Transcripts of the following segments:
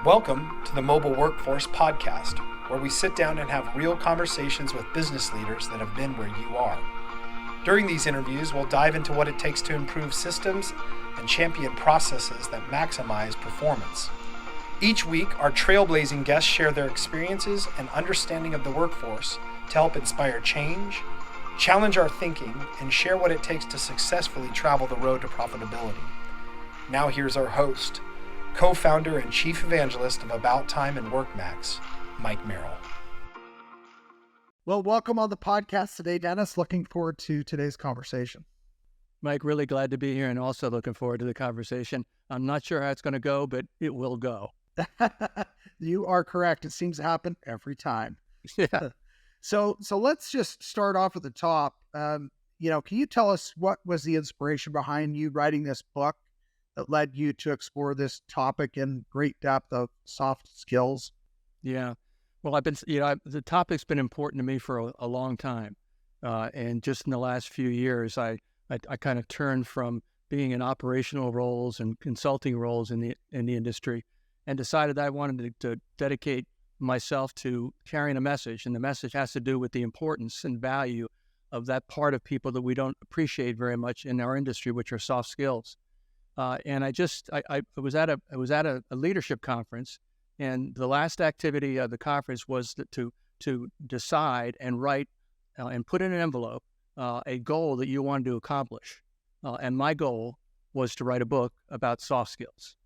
Welcome to the Mobile Workforce Podcast, where we sit down and have real conversations with business leaders that have been where you are. During these interviews, we'll dive into what it takes to improve systems and champion processes that maximize performance. Each week, our trailblazing guests share their experiences and understanding of the workforce to help inspire change, challenge our thinking, and share what it takes to successfully travel the road to profitability. Now here's our host, co-founder and chief evangelist of About Time and WorkMax, Mike Merrill. Well, welcome on the podcast today, Dennis. Looking forward to today's conversation. Mike, really glad to be here and also looking forward to the conversation. I'm not sure how it's going to go, but it will go. You are correct. It seems to happen every time. Yeah. So let's just start off at the top. Can you tell us what was the inspiration behind you writing this book that led you to explore this topic in great depth of soft skills? Yeah. Well, the topic's been important to me for a long time. And just in the last few years, I kind of turned from being in operational roles and consulting roles in the industry and decided that I wanted to dedicate myself to carrying a message. And the message has to do with the importance and value of that part of people that we don't appreciate very much in our industry, which are soft skills. And I was at a leadership conference, and the last activity of the conference was to decide and write and put in an envelope a goal that you wanted to accomplish. And my goal was to write a book about soft skills.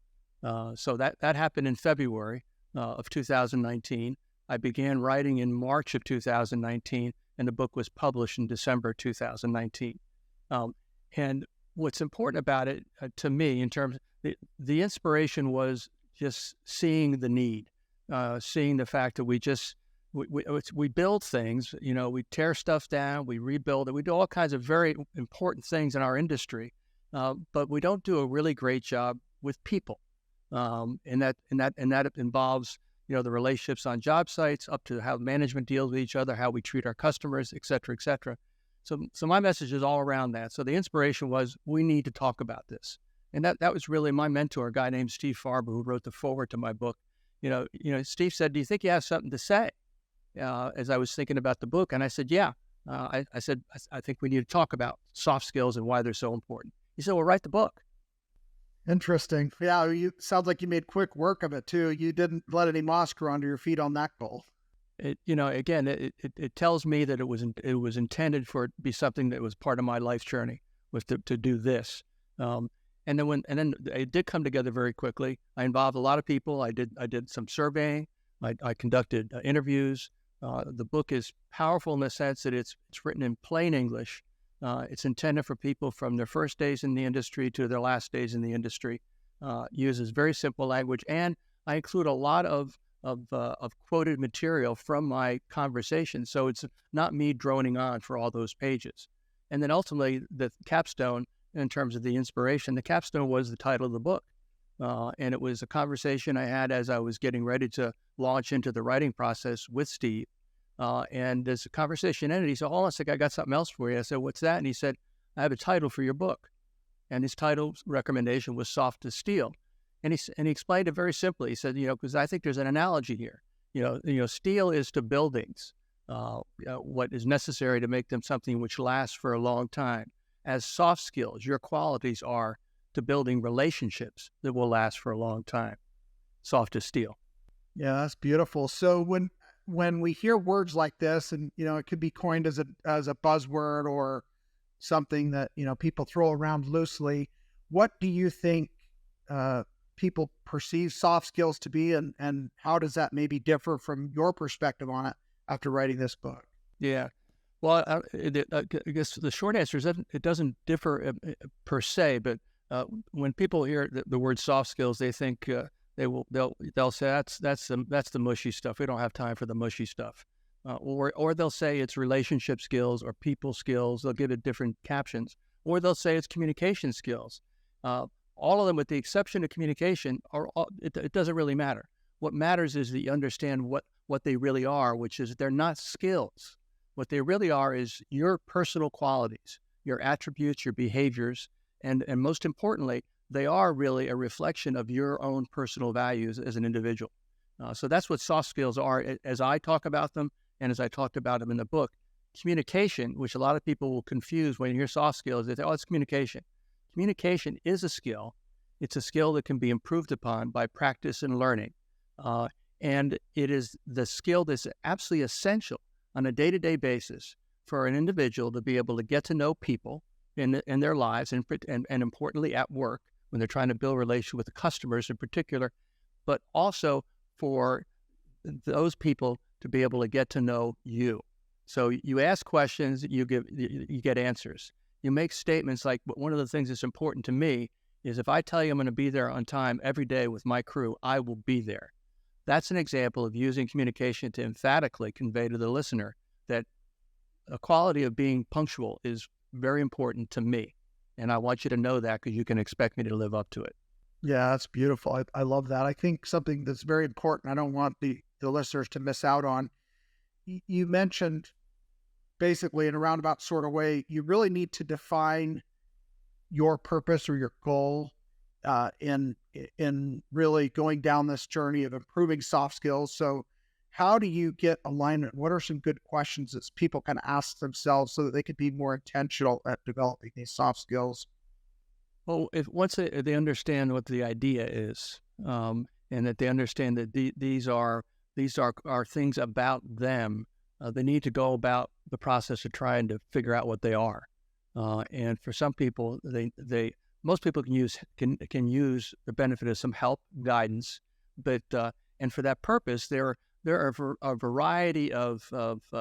So that happened in February of 2019. I began writing in March of 2019, and the book was published in December 2019. And what's important about it to me, in terms of the inspiration, was just seeing the need, seeing the fact that we build things. We tear stuff down, we rebuild it, we do all kinds of very important things in our industry, but we don't do a really great job with people. And that involves, the relationships on job sites, up to how management deals with each other, how we treat our customers, et cetera, et cetera. So my message is all around that. So the inspiration was, we need to talk about this. And that was really my mentor, a guy named Steve Farber, who wrote the foreword to my book. Steve said, "Do you think you have something to say?" As I was thinking about the book. And I said, yeah. I said, I think we need to talk about soft skills and why they're so important. He said, well, write the book. Interesting. Yeah, sounds like you made quick work of it too. You didn't let any moss grow under your feet on that goal. It tells me that it was intended for it to be something that was part of my life journey, was to do this. And then it did come together very quickly. I involved a lot of people. I did some surveying. I conducted interviews. The book is powerful in the sense that it's written in plain English. It's intended for people from their first days in the industry to their last days in the industry. Uses very simple language, and I include a lot of quoted material from my conversation. So it's not me droning on for all those pages. And then ultimately, the capstone, in terms of the inspiration, the capstone was the title of the book. And it was a conversation I had as I was getting ready to launch into the writing process with Steve. And as the conversation ended, he said, hold on a second, I got something else for you. I said, what's that? And he said, I have a title for your book. And his title recommendation was Soft as Steel. And he explained it very simply. He said, because I think there's an analogy here. Steel is to buildings what is necessary to make them something which lasts for a long time. As soft skills, your qualities are to building relationships that will last for a long time. Soft as steel. Yeah, that's beautiful. So when we hear words like this, and it could be coined as a buzzword or something that people throw around loosely, what do you think people perceive soft skills to be, and how does that maybe differ from your perspective on it after writing this book? Yeah. Well, I guess the short answer is that it doesn't differ per se, but when people hear the word soft skills, they think they'll say that's the mushy stuff. We don't have time for the mushy stuff, or they'll say it's relationship skills or people skills. They'll give it different captions, or they'll say it's communication skills. All of them, with the exception of communication, it doesn't really matter. What matters is that you understand what they really are, which is they're not skills. What they really are is your personal qualities, your attributes, your behaviors, and most importantly, they are really a reflection of your own personal values as an individual. So that's what soft skills are, as I talk about them and as I talked about them in the book. Communication, which a lot of people will confuse when you hear soft skills, they say, oh, it's communication. Communication is a skill. It's a skill that can be improved upon by practice and learning. And it is the skill that's absolutely essential on a day-to-day basis for an individual to be able to get to know people in their lives and importantly at work when they're trying to build a relationship with the customers in particular, but also for those people to be able to get to know you. So you ask questions, you get answers. You make statements like, one of the things that's important to me is if I tell you I'm going to be there on time every day with my crew, I will be there. That's an example of using communication to emphatically convey to the listener that a quality of being punctual is very important to me. And I want you to know that because you can expect me to live up to it. Yeah, that's beautiful. I love that. I think something that's very important, I don't want the listeners to miss out on. You mentioned basically in a roundabout sort of way, you really need to define your purpose or your goal in really going down this journey of improving soft skills. So how do you get alignment? What are some good questions that people can ask themselves so that they could be more intentional at developing these soft skills? Well, once they understand what the idea is, and that they understand that these are things about them, they need to go about the process of trying to figure out what they are. And for some people, most people can use the benefit of some help, guidance, but and for that purpose, there are a variety of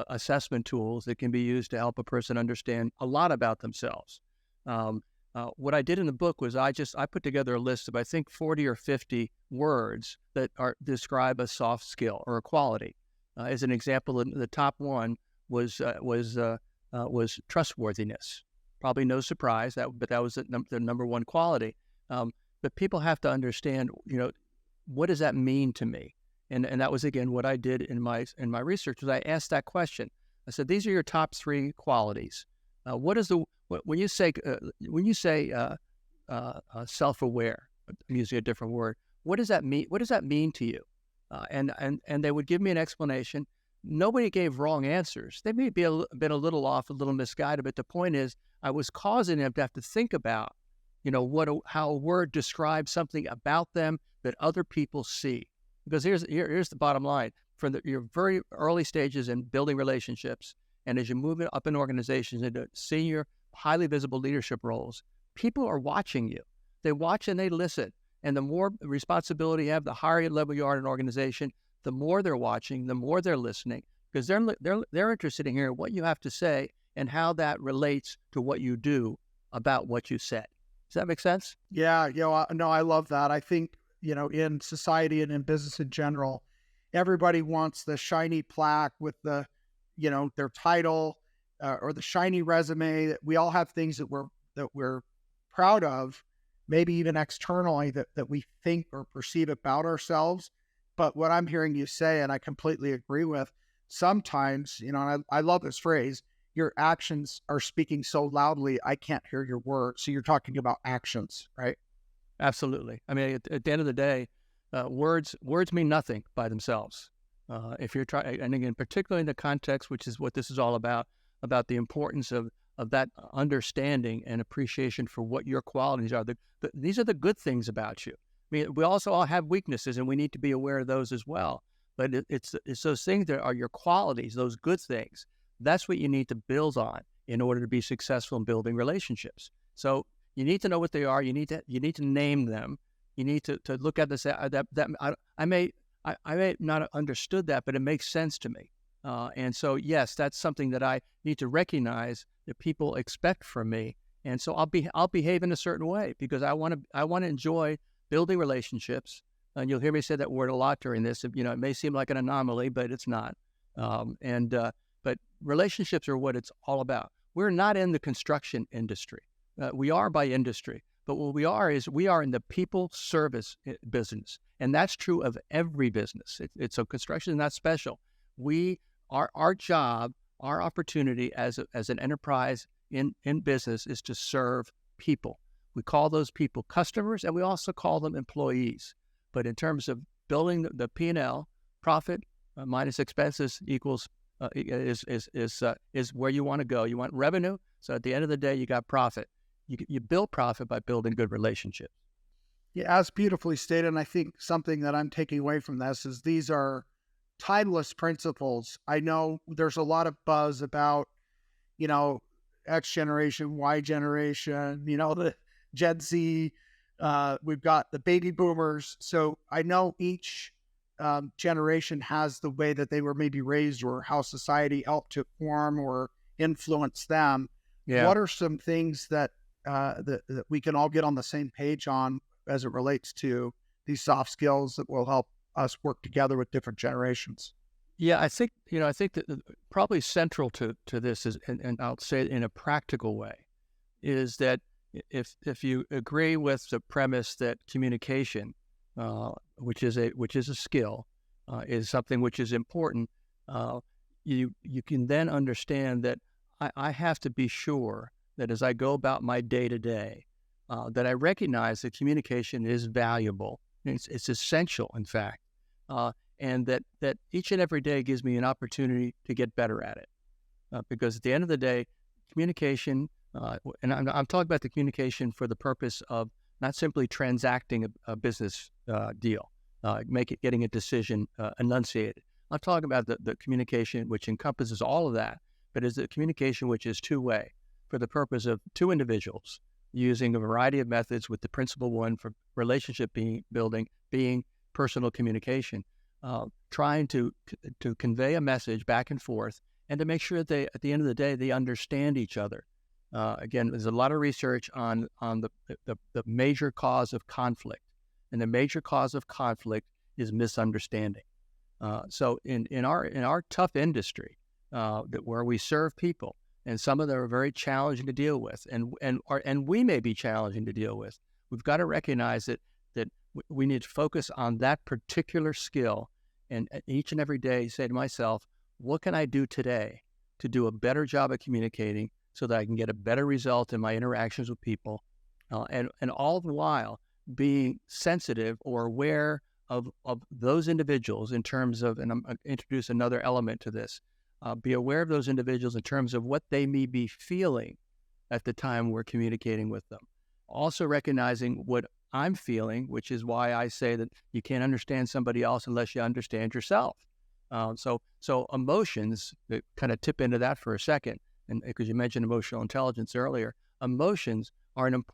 assessment tools that can be used to help a person understand a lot about themselves. What I did in the book was I put together a list of, I think, 40 or 50 words that describe a soft skill or a quality. As an example, the top one was trustworthiness. Probably no surprise, but that was the number one quality. But people have to understand, what does that mean to me? And that was, again, what I did in my research was I asked that question. I said, these are your top three qualities. When you say self-aware, I'm using a different word, what does that mean? What does that mean to you? And they would give me an explanation. Nobody gave wrong answers. They may be been a little off, a little misguided, but the point is I was causing them to have to think about, how a word describes something about them that other people see. Because here's the bottom line. From your very early stages in building relationships, and as you move up in organizations into senior, highly visible leadership roles, people are watching you. They watch and they listen. And the more responsibility you have, the higher level you are in an organization, the more they're watching, the more they're listening, because they're interested in hearing what you have to say and how that relates to what you do about what you said. Does that make sense? Yeah, no, I love that. I think, in society and in business in general, everybody wants the shiny plaque with the, their title or the shiny resume. We all have things that we're proud of, maybe even externally that we think or perceive about ourselves. But what I'm hearing you say, and I completely agree with, sometimes, and I love this phrase, your actions are speaking so loudly, I can't hear your words. So you're talking about actions, right? Absolutely. I mean, at the end of the day, words mean nothing by themselves. If you're trying, and again, particularly in the context, which is what this is all about the importance of that understanding and appreciation for what your qualities are. These are the good things about you. I mean, we also all have weaknesses, and we need to be aware of those as well. But it's those things that are your qualities, those good things. That's what you need to build on in order to be successful in building relationships. So you need to know what they are. You need to name them. You need to look at this. I may not have understood that, but it makes sense to me. And so, yes, that's something that I need to recognize that people expect from me. And so I'll behave in a certain way because I want to enjoy building relationships. And you'll hear me say that word a lot during this. It may seem like an anomaly, but it's not. But relationships are what it's all about. We're not in the construction industry. We are by industry, but what we are in the people service business. And that's true of every business. So construction is not special. Our job, our opportunity as an enterprise in business is to serve people. We call those people customers, and we also call them employees. But in terms of building the P&L, profit minus expenses equals is where you want to go. You want revenue, so at the end of the day, you got profit. You build profit by building good relationships. Yeah, as beautifully stated, and I think something that I'm taking away from this is these are timeless principles. I know there's a lot of buzz about, X generation, Y generation, the Gen Z, we've got the baby boomers. So I know each generation has the way that they were maybe raised or how society helped to form or influence them. Yeah. What are some things that we can all get on the same page on as it relates to these soft skills that will help us work together with different generations? Yeah, I think that probably central to this is, and I'll say it in a practical way, is that if you agree with the premise that communication, which is a skill, is something which is important, you can then understand that I have to be sure that as I go about my day to day, that I recognize that communication is valuable. It's essential, in fact, and that each and every day gives me an opportunity to get better at it. Because at the end of the day, communication, and I'm talking about the communication for the purpose of not simply transacting a business deal, getting a decision enunciated. I'm talking about the communication which encompasses all of that, but is the communication which is two-way for the purpose of two individuals using a variety of methods, with the principal one for relationship building being personal communication, trying to convey a message back and forth, and to make sure that at the end of the day, they understand each other. Again, there's a lot of research on the major cause of conflict, and the major cause of conflict is misunderstanding. So in our tough industry, where we serve people, and some of them are very challenging to deal with, and we may be challenging to deal with, we've got to recognize that we need to focus on that particular skill, and each and every day say to myself, what can I do today to do a better job of communicating so that I can get a better result in my interactions with people, and all the while being sensitive or aware of those individuals in terms of, and I'm going to introduce another element to this, be aware of those individuals in terms of what they may be feeling at the time we're communicating with them. Also recognizing what I'm feeling, which is why I say that you can't understand somebody else unless you understand yourself. So emotions, kind of tip into that for a second, and because you mentioned emotional intelligence earlier, emotions are an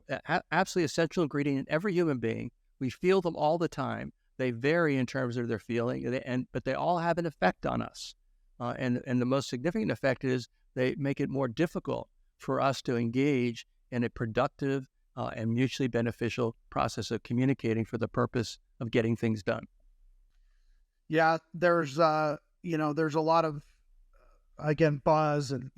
absolutely essential ingredient in every human being. We feel them all the time. They vary in terms of their feeling, but they all have an effect on us. And the most significant effect is they make it more difficult for us to engage in a productive and mutually beneficial process of communicating for the purpose of getting things done. Yeah, there's a lot of, again, buzz and,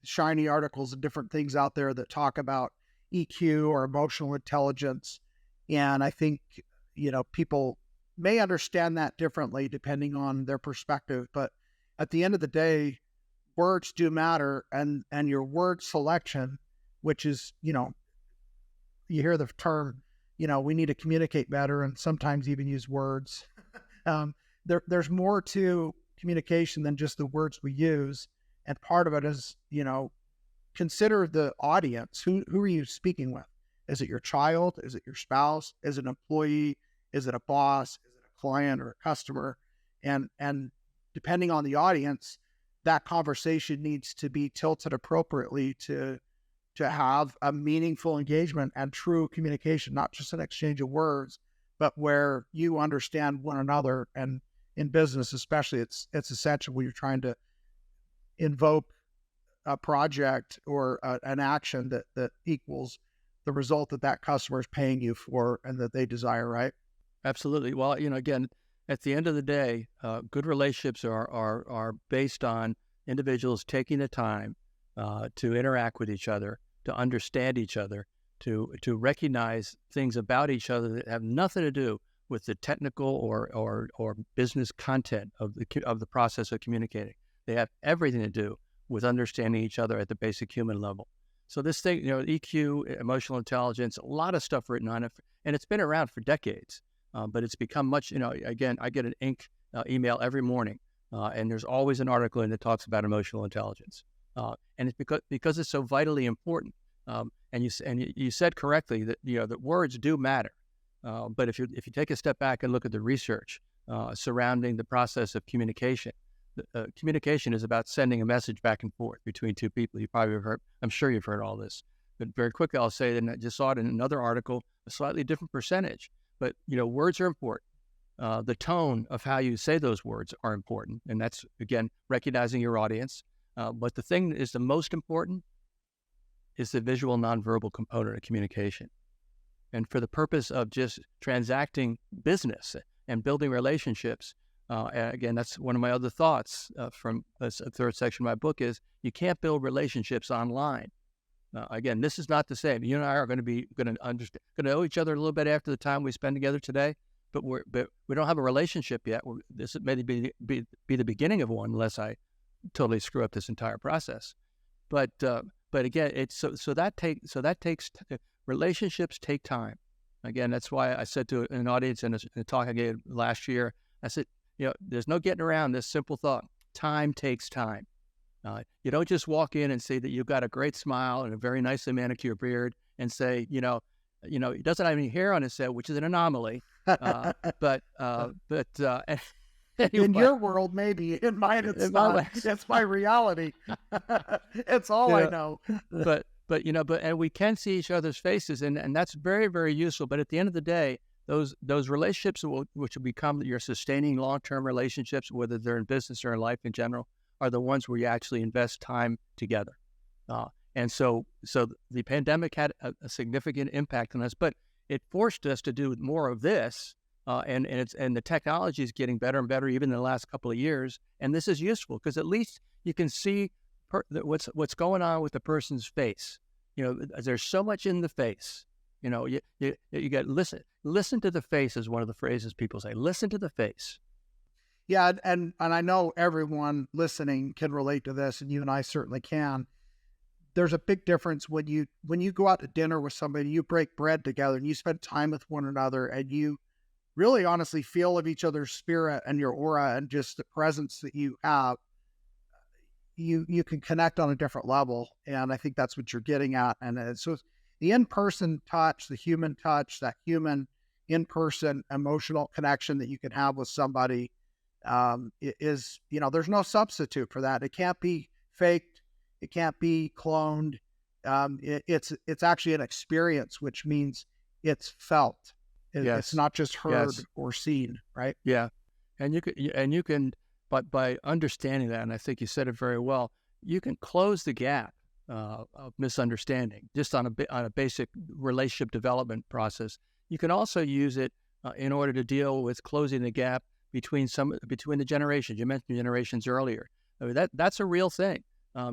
shiny articles and different things out there that talk about EQ or emotional intelligence. And I think, people may understand that differently depending on their perspective. But at the end of the day, words do matter, and your word selection, which is, you hear the term, we need to communicate better, and sometimes even use words. There's more to communication than just the words we use. And part of it is, consider the audience. Who are you speaking with? Is it your child? Is it your spouse? Is it an employee? Is it a boss? Is it a client or a customer? And depending on the audience, that conversation needs to be tilted appropriately to have a meaningful engagement and true communication, not just an exchange of words, but where you understand one another. And in business, especially, it's essential when you're trying to invoke a project or an action that equals the result that customer is paying you for and that they desire, right? Absolutely. Well, again, at the end of the day, good relationships are based on individuals taking the time to interact with each other, to understand each other, to recognize things about each other that have nothing to do with the technical or business content of the process of communicating. They have everything to do with understanding each other at the basic human level. So this thing, EQ, emotional intelligence, a lot of stuff written on it, and it's been around for decades. But it's become much, again, I get an email every morning, and there's always an article in that talks about emotional intelligence. And it's because it's so vitally important. And you said correctly that, that words do matter. But if you take a step back and look at the research surrounding the process of communication, communication is about sending a message back and forth between two people. You probably have heard, I'm sure you've heard all this. But very quickly, I'll say, and I just saw it in another article, a slightly different percentage. But, words are important. The tone of how you say those words are important. And that's, again, recognizing your audience. But the thing that is the most important is the visual nonverbal component of communication. And for the purpose of just transacting business and building relationships, and again, that's one of my other thoughts from a third section of my book is you can't build relationships online. Again, this is not the same. You and I are going to know each other a little bit after the time we spend together today, but we don't have a relationship yet. This may be the beginning of one, unless I totally screw up this entire process. But again, it's so that takes relationships take time. Again, that's why I said to an audience in a talk I gave last year, I said, there's no getting around this simple thought. Time takes time. You don't just walk in and say that you've got a great smile and a very nicely manicured beard and say, he doesn't have any hair on his head, which is an anomaly. But anyway. In your world, maybe. In mine, it's not. It's my reality. It's all I know. But and we can see each other's faces, and that's very, very useful. But at the end of the day, those relationships which will become your sustaining long-term relationships, whether they're in business or in life in general, are the ones where you actually invest time together. And so the pandemic had a significant impact on us, but it forced us to do more of this. And the technology is getting better and better even in the last couple of years. And this is useful because at least you can see what's going on with the person's face. There's so much in the face. You got to listen to the face is one of the phrases people say. Listen to the face. Yeah, and I know everyone listening can relate to this, and you and I certainly can. There's a big difference when you go out to dinner with somebody, you break bread together, and you spend time with one another, and you really honestly feel of each other's spirit and your aura and just the presence that you have. You can connect on a different level, and I think that's what you're getting at. And so the in-person touch, the human touch, that human in-person emotional connection that you can have with somebody is, there's no substitute for that. It can't be faked. It can't be cloned. It's actually an experience, which means it's felt. Yes. It's not just heard or seen, right? Yeah, and you can, but by understanding that, and I think you said it very well, you can close the gap of misunderstanding just on a basic relationship development process. You can also use it in order to deal with closing the gap between the generations. You mentioned generations earlier. I mean, that's a real thing.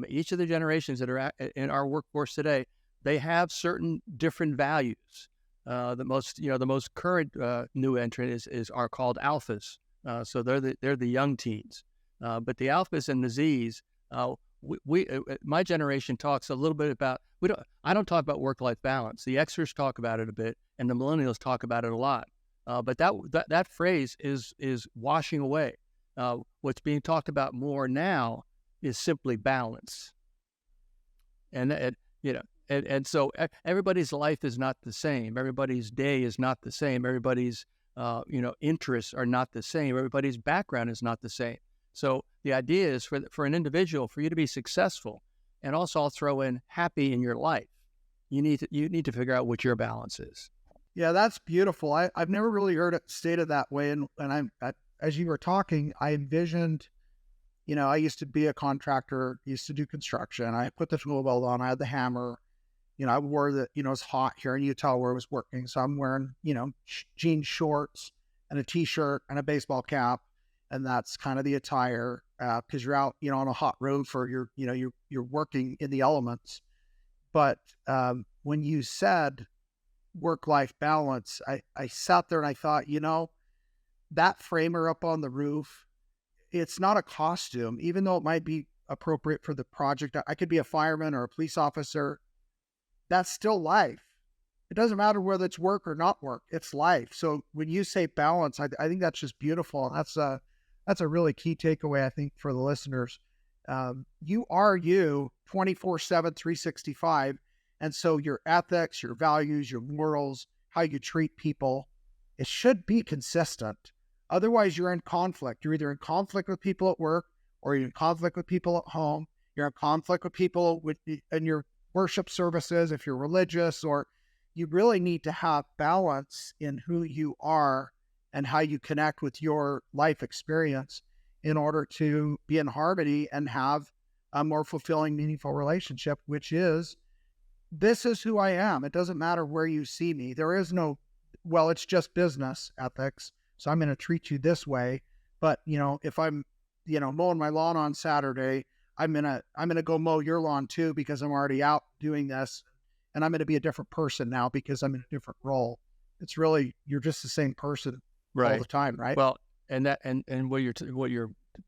Each of the generations that are in our workforce today, they have certain different values. The most current new entrant are called alphas. So they're the young teens. But the alphas and the Zs, my generation talks a little bit about. I don't talk about work-life balance. The Xers talk about it a bit, and the millennials talk about it a lot. But that phrase is washing away. What's being talked about more now is simply balance. And so everybody's life is not the same. Everybody's day is not the same. Everybody's interests are not the same. Everybody's background is not the same. So the idea is for an individual, for you to be successful, and also I'll throw in happy in your life, you need to figure out what your balance is. Yeah, that's beautiful. I've never really heard it stated that way. And as you were talking, I envisioned, I used to be a contractor, used to do construction. I put the tool belt on, I had the hammer. I wore it's hot here in Utah where I was working. So I'm wearing, jean shorts and a t-shirt and a baseball cap. And that's kind of the attire because you're out, on a hot roof or you're working in the elements. But when you said work-life balance, I sat there and I thought, that framer up on the roof, it's not a costume, even though it might be appropriate for the project. I could be a fireman or a police officer. that's still life. It doesn't matter whether it's work or not work, it's life. So when you say balance, I think that's just beautiful. That's a really key takeaway, I think, for the listeners. You are you 24/7, 365. And so your ethics, your values, your morals, how you treat people, it should be consistent. Otherwise, you're in conflict. You're either in conflict with people at work, or you're in conflict with people at home. You're in conflict with people in your worship services, if you're religious, or you really need to have balance in who you are and how you connect with your life experience in order to be in harmony and have a more fulfilling, meaningful relationship, which is, this is who I am. It doesn't matter where you see me. There is no, well, it's just business ethics, so I'm going to treat you this way. But, if I'm, mowing my lawn on Saturday, I'm going to go mow your lawn too, because I'm already out doing this. And I'm going to be a different person now because I'm in a different role. It's really, you're just the same person all the time, right? Well, and what you're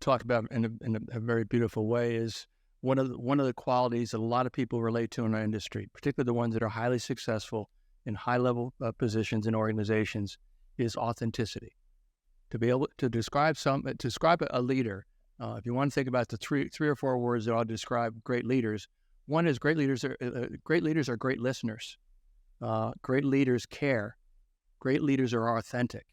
talking about in a very beautiful way is one of the qualities that a lot of people relate to in our industry, particularly the ones that are highly successful in high level positions in organizations, is authenticity. To be able to describe a leader, if you want to think about the three or four words that I'll describe great leaders. One is great leaders are great listeners. Great leaders care. Great leaders are authentic.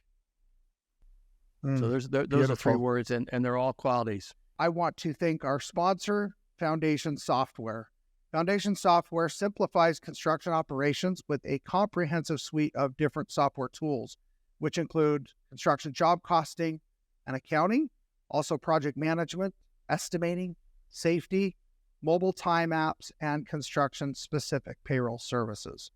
So those are three words, and they're all qualities. I want to thank our sponsor, Foundation Software. Foundation Software simplifies construction operations with a comprehensive suite of different software tools, which include construction job costing and accounting, also project management, estimating, safety, mobile time apps, and construction-specific payroll services.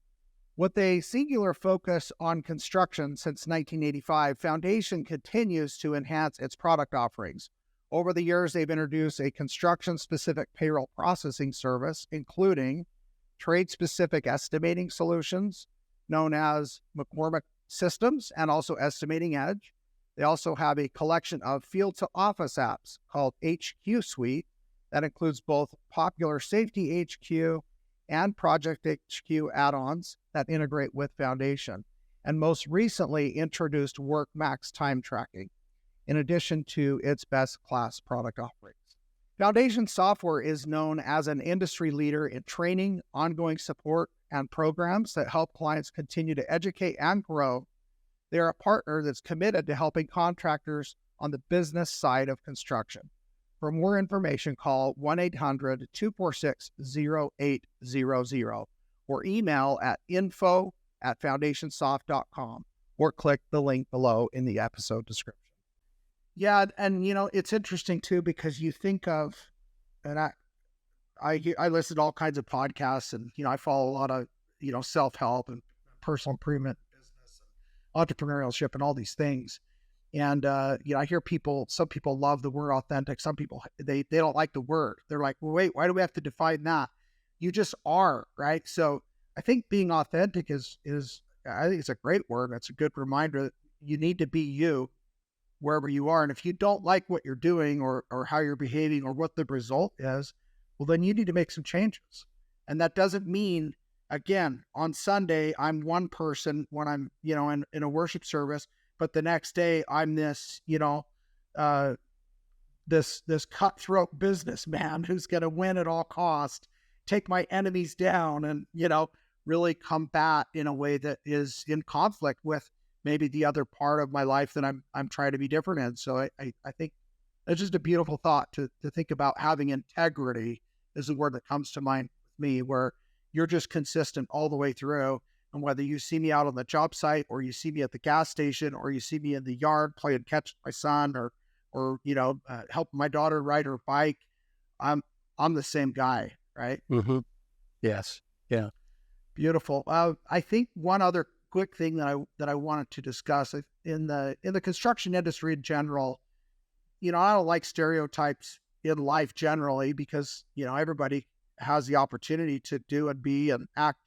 With a singular focus on construction since 1985, Foundation continues to enhance its product offerings. Over the years, they've introduced a construction-specific payroll processing service, including trade-specific estimating solutions known as McCormick Systems and also Estimating Edge. They also have a collection of field-to-office apps called HQ Suite, that includes both popular Safety HQ and Project HQ add-ons that integrate with Foundation, and most recently introduced WorkMax time tracking, in addition to its best-class product offerings. Foundation Software is known as an industry leader in training, ongoing support, and programs that help clients continue to educate and grow. They are a partner that's committed to helping contractors on the business side of construction. For more information, call 1-800-246-0800 or email at info@foundationsoft.com or click the link below in the episode description. Yeah, and it's interesting too, because you think of, and I listen to all kinds of podcasts, and I follow a lot of self-help and personal improvement, business, and entrepreneurship, and all these things. And, I hear some people love the word authentic. Some people, they don't like the word. They're like, well, wait, why do we have to define that? You just are, right? So I think being authentic is I think it's a great word. It's a good reminder that you need to be you wherever you are. And if you don't like what you're doing or how you're behaving or what the result is, well, then you need to make some changes. And that doesn't mean, again, on Sunday, I'm one person when I'm, in a worship service, but the next day I'm this, this cutthroat businessman who's going to win at all cost, take my enemies down, and, really combat in a way that is in conflict with maybe the other part of my life that I'm trying to be different in. So I think it's just a beautiful thought to think about. Having integrity is the word that comes to mind with me, where you're just consistent all the way through. And whether you see me out on the job site, or you see me at the gas station, or you see me in the yard playing catch with my son, or helping my daughter ride her bike, I'm the same guy, right? Mm-hmm. Yes. Yeah. Beautiful. I think one other quick thing that I wanted to discuss in the construction industry in general, I don't like stereotypes in life generally, because everybody has the opportunity to do and be and act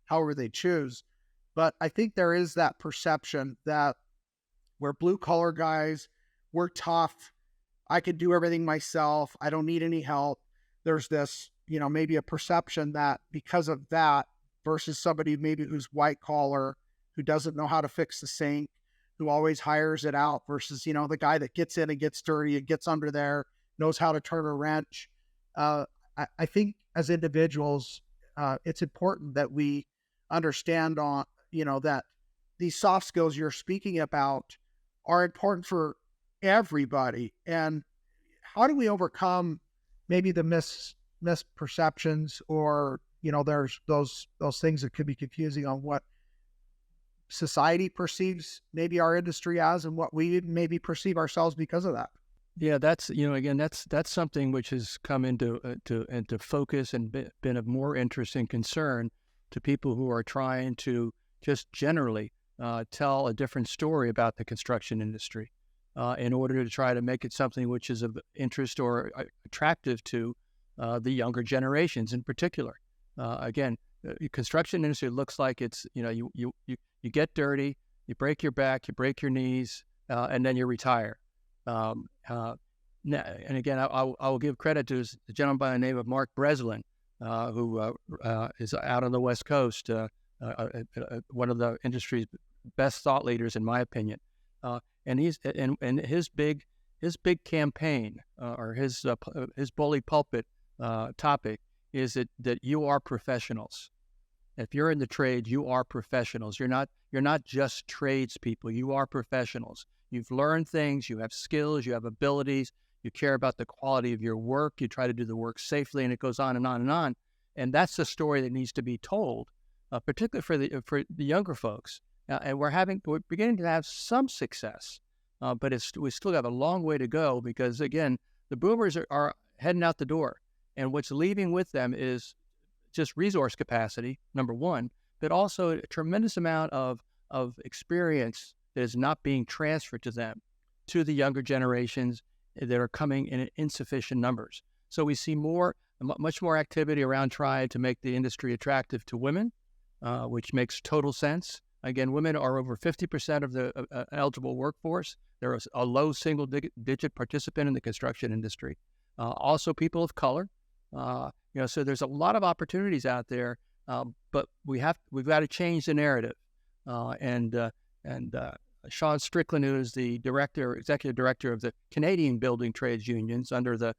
however they choose. But I think there is that perception that we're blue collar guys, we're tough, I can do everything myself, I don't need any help. There's this, maybe a perception that because of that versus somebody maybe who's white collar, who doesn't know how to fix the sink, who always hires it out versus, the guy that gets in and gets dirty and gets under there, knows how to turn a wrench. I think as individuals, it's important that we understand that these soft skills you're speaking about are important for everybody. And how do we overcome maybe the misperceptions, or, there's those things that could be confusing on what society perceives maybe our industry as and what we maybe perceive ourselves because of that? Yeah, that's again, that's something which has come into focus and been of more interest and concern to people who are trying to just generally tell a different story about the construction industry in order to try to make it something which is of interest or attractive to the younger generations in particular. Again, the construction industry looks like it's you get dirty, you break your back, you break your knees, and then you retire. And again, I will give credit to the gentleman by the name of Mark Breslin, who is out on the West Coast, one of the industry's best thought leaders, in my opinion. And he's and his big campaign or his bully pulpit topic is that you are professionals. If you're in the trade, you are professionals. You're not just tradespeople. You are professionals. You've learned things. You have skills. You have abilities. You care about the quality of your work. You try to do the work safely, and it goes on and on and on. And that's the story that needs to be told, particularly for the younger folks. And we're beginning to have some success, but we still have a long way to go because, again, the boomers are heading out the door, and what's leaving with them is just resource capacity, number one, but also a tremendous amount of experience that is not being transferred to them, to the younger generations that are coming in insufficient numbers. So we see much more activity around trying to make the industry attractive to women, which makes total sense. Again, women are over 50% of the eligible workforce. They're a low single-digit participant in the construction industry. Also, people of color. So there's a lot of opportunities out there, but we've got to change the narrative. And Sean Strickland, who is the executive director of the Canadian Building Trades Unions under the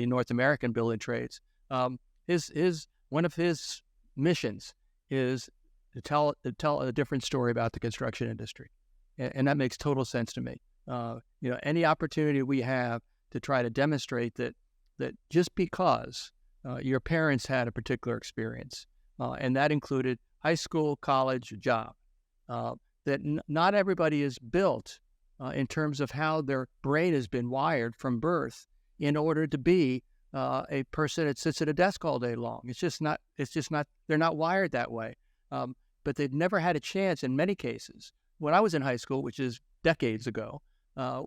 North American Building Trades, one of his missions is to tell a different story about the construction industry, and that makes total sense to me. Any opportunity we have to try to demonstrate that just because your parents had a particular experience, and that included high school, college, job, that not everybody is built in terms of how their brain has been wired from birth in order to be a person that sits at a desk all day long. It's just not. They're not wired that way. But they've never had a chance in many cases. When I was in high school, which is decades ago,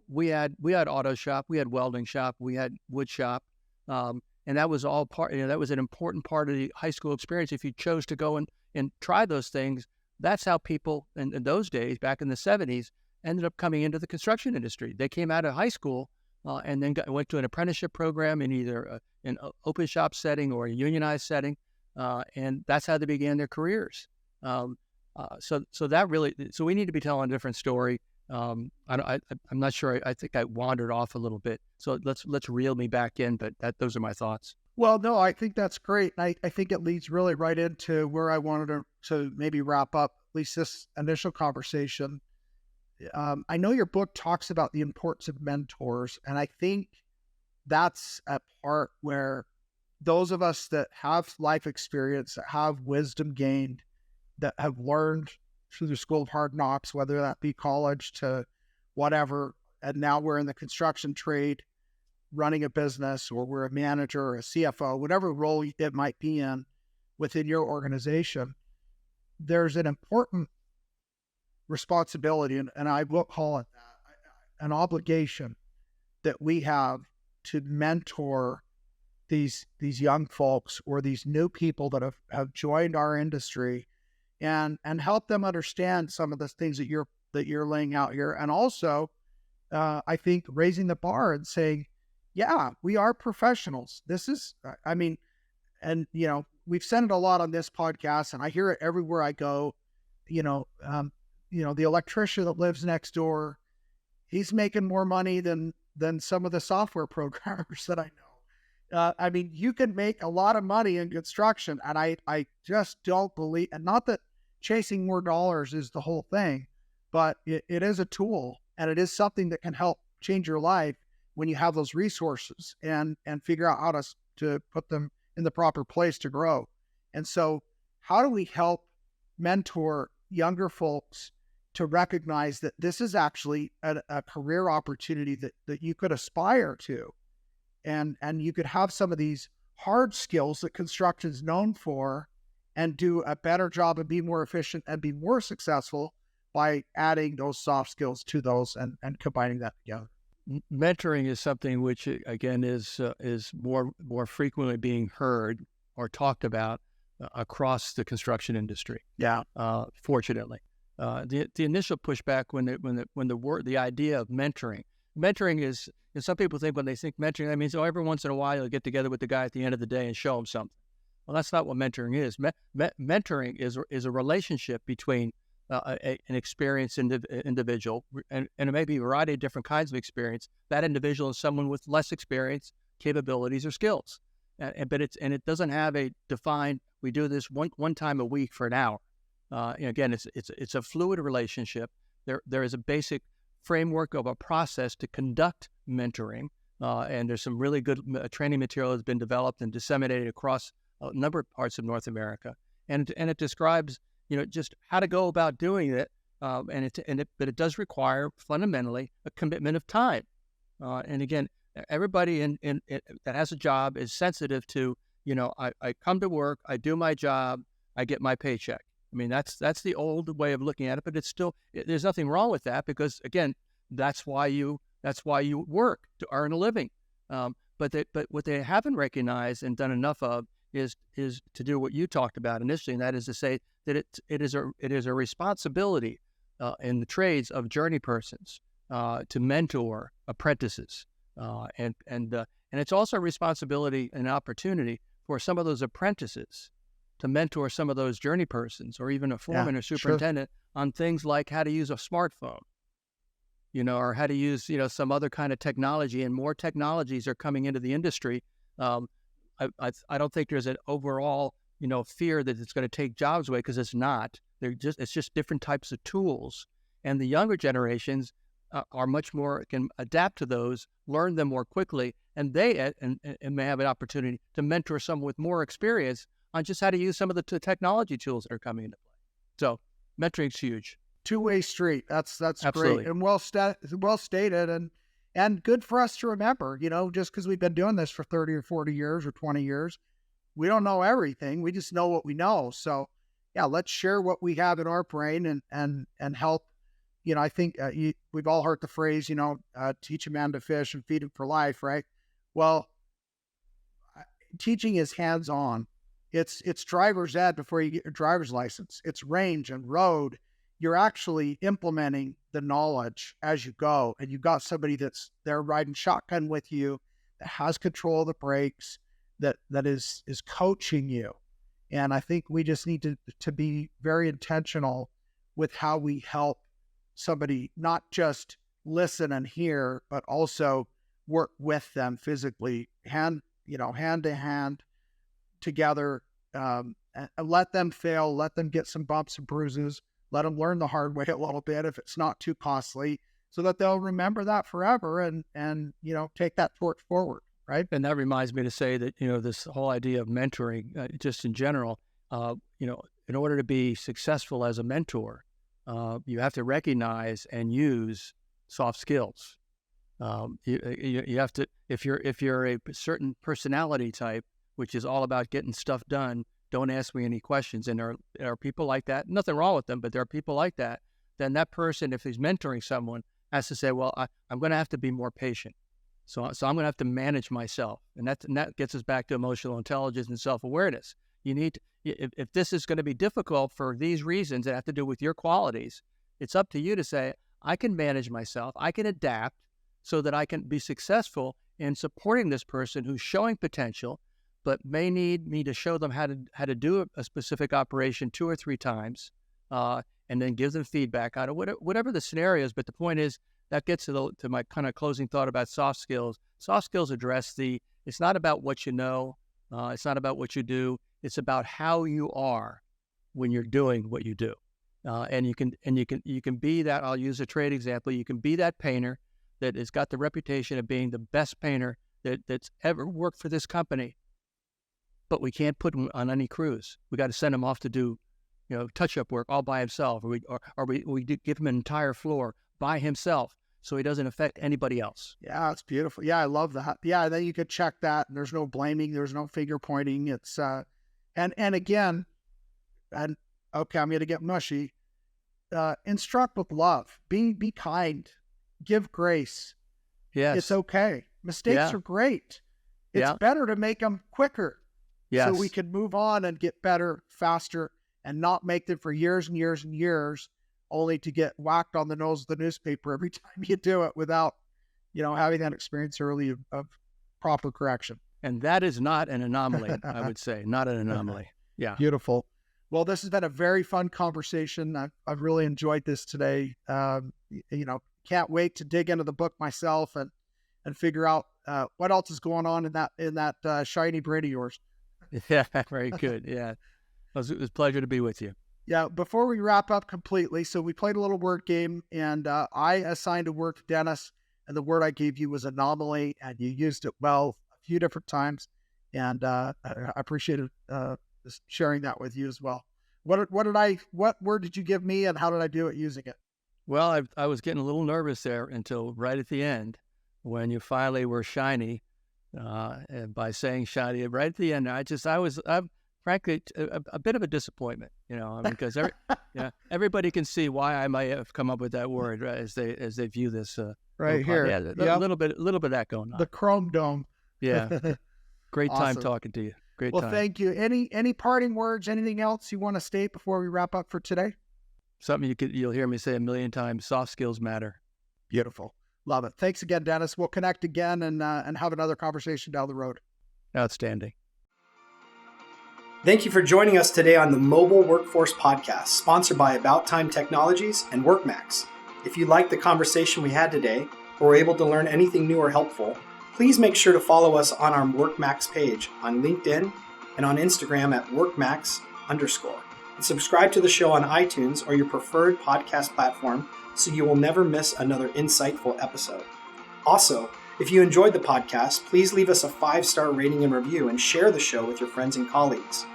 we had auto shop, we had welding shop, we had wood shop, and that was all part. That was an important part of the high school experience. If you chose to go and try those things, that's how people in those days, back in the 70s, ended up coming into the construction industry. They came out of high school and then went to an apprenticeship program in either an open shop setting or a unionized setting, and that's how they began their careers. So we need to be telling a different story. I'm not sure. I think I wandered off a little bit. So let's reel me back in. But those are my thoughts. Well, no, I think that's great. I think it leads really right into where I wanted to maybe wrap up at least this initial conversation. I know your book talks about the importance of mentors, and I think that's a part where those of us that have life experience, that have wisdom gained, that have learned through the school of hard knocks, whether that be college to whatever, and now we're in the construction trade, running a business, or we're a manager or a CFO, whatever role it might be in within your organization, there's an important responsibility, and I will call it that, an obligation that we have to mentor these young folks or these new people that have joined our industry, and help them understand some of the things that you're laying out here. And also, I think raising the bar and saying, yeah, we are professionals. This is, and we've said it a lot on this podcast, and I hear it everywhere I go. The electrician that lives next door, he's making more money than some of the software programmers that I know. I mean, you can make a lot of money in construction, and I just don't believe, and not that chasing more dollars is the whole thing, but it is a tool, and it is something that can help change your life when you have those resources and figure out how to put them in the proper place to grow. And so how do we help mentor younger folks to recognize that this is actually a career opportunity that you could aspire to, and you could have some of these hard skills that construction is known for and do a better job and be more efficient and be more successful by adding those soft skills to those and combining that together. Mentoring is something which, again, is more frequently being heard or talked about across the construction industry. Yeah. Fortunately, the initial pushback when the idea of mentoring is, some people think when they think mentoring, that means every once in a while you'll get together with the guy at the end of the day and show him something. Well, that's not what mentoring is. Mentoring is a relationship between an experienced individual, and it may be a variety of different kinds of experience. That individual is someone with less experience, capabilities, or skills. But it doesn't have a defined, we do this one time a week for an hour. Again, it's a fluid relationship. There is a basic framework of a process to conduct mentoring, and there's some really good training material that's been developed and disseminated across a number of parts of North America, and it describes just how to go about doing it, but it does require fundamentally a commitment of time, and again, everybody in that has a job is sensitive to, I come to work, I do my job, I get my paycheck. I mean, that's the old way of looking at it, but it's still, there's nothing wrong with that, because again, that's why you work, to earn a living. But what they haven't recognized and done enough of is to do what you talked about initially, and that is to say that it is a responsibility in the trades of journey persons to mentor apprentices. And it's also a responsibility and opportunity for some of those apprentices to mentor some of those journey persons, or even a foreman or superintendent, on things like how to use a smartphone, or how to use, some other kind of technology. And more technologies are coming into the industry. I don't think there's an overall, fear that it's going to take jobs away, because it's not. It's just different types of tools. And the younger generations are much more, can adapt to those, learn them more quickly, and they may have an opportunity to mentor someone with more experience on just how to use some of the technology tools that are coming into play. So mentoring's huge. Two-way street. That's Absolutely. Great and well stated, and good for us to remember. Just because we've been doing this for 30 or 40 years or 20 years, we don't know everything. We just know what we know. So yeah, let's share what we have in our brain and help. I think we've all heard the phrase, teach a man to fish and feed him for life, right? Well, teaching is hands-on. It's driver's ed before you get your driver's license. It's range and road. You're actually implementing the knowledge as you go, and you've got somebody that's there riding shotgun with you, that has control of the brakes, that is coaching you. And I think we just need to be very intentional with how we help somebody not just listen and hear, but also work with them physically, hand to hand together, and let them fail, let them get some bumps and bruises, let them learn the hard way a little bit if it's not too costly, so that they'll remember that forever and take that torch forward, right? And that reminds me to say that, this whole idea of mentoring, just in general, in order to be successful as a mentor, you have to recognize and use soft skills. You have to, if you're a certain personality type, which is all about getting stuff done, don't ask me any questions. And there are people like that. Nothing wrong with them, but there are people like that. Then that person, if he's mentoring someone, has to say, well, I'm going to have to be more patient. So I'm going to have to manage myself. And that gets us back to emotional intelligence and self-awareness. You need to, if this is going to be difficult for these reasons that have to do with your qualities, it's up to you to say, I can manage myself. I can adapt so that I can be successful in supporting this person who's showing potential, but may need me to show them how to do a specific operation 2 or 3 times, and then give them feedback on it, whatever the scenario is. But the point is, that gets to my kind of closing thought about soft skills. Soft skills address it's not about what you know, it's not about what you do, it's about how you are when you're doing what you do. And you can be that. I'll use a trade example. You can be that painter that has got the reputation of being the best painter that's ever worked for this company, but we can't put him on any crews. We got to send him off to do, touch-up work all by himself, or we give him an entire floor by himself, so he doesn't affect anybody else. Yeah, it's beautiful. Yeah, I love that. Yeah, then you could check that, and there's no blaming, there's no finger pointing. It's and again, and okay, I'm going to get mushy. Instruct with love. Be kind. Give grace. Yes, it's okay. Mistakes are great. It's better to make them quicker, so we can move on and get better faster, and not make them for years and years and years, only to get whacked on the nose with the newspaper every time you do it without, having that experience early of proper correction. And that is not an anomaly, I would say. Not an anomaly. Yeah. Beautiful. Well, this has been a very fun conversation. I've really enjoyed this today. Can't wait to dig into the book myself and figure out what else is going on in that shiny brain of yours. Yeah, very good. Yeah. It was a pleasure to be with you. Yeah, before we wrap up completely, so we played a little word game, and I assigned a word to Dennis, and the word I gave you was anomaly, and you used it well a few different times, and I appreciated sharing that with you as well. What word did you give me, and how did I do at using it? Well, I was getting a little nervous there until right at the end, when you finally were shiny, and by saying shiny right at the end. I'm frankly a bit of a disappointment, because everybody can see why I might have come up with that word, right, as they view this right here. Yeah, a little bit of that going on. The Chrome Dome. Yeah, great time Awesome. talking to you. Great well, time. Thank you. Any parting words? Anything else you want to state before we wrap up for today? Something you'll hear me say a million times: soft skills matter. Beautiful. Love it. Thanks again, Dennis. We'll connect again and have another conversation down the road. Outstanding. Thank you for joining us today on the Mobile Workforce Podcast, sponsored by About Time Technologies and WorkMax. If you liked the conversation we had today, or were able to learn anything new or helpful, please make sure to follow us on our WorkMax page on LinkedIn and on Instagram at WorkMax_. And subscribe to the show on iTunes or your preferred podcast platform so you will never miss another insightful episode. Also, if you enjoyed the podcast, please leave us a 5-star rating and review and share the show with your friends and colleagues.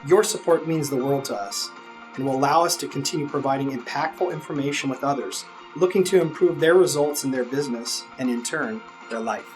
Your support means the world to us and will allow us to continue providing impactful information with others looking to improve their results in their business and, in turn, their life.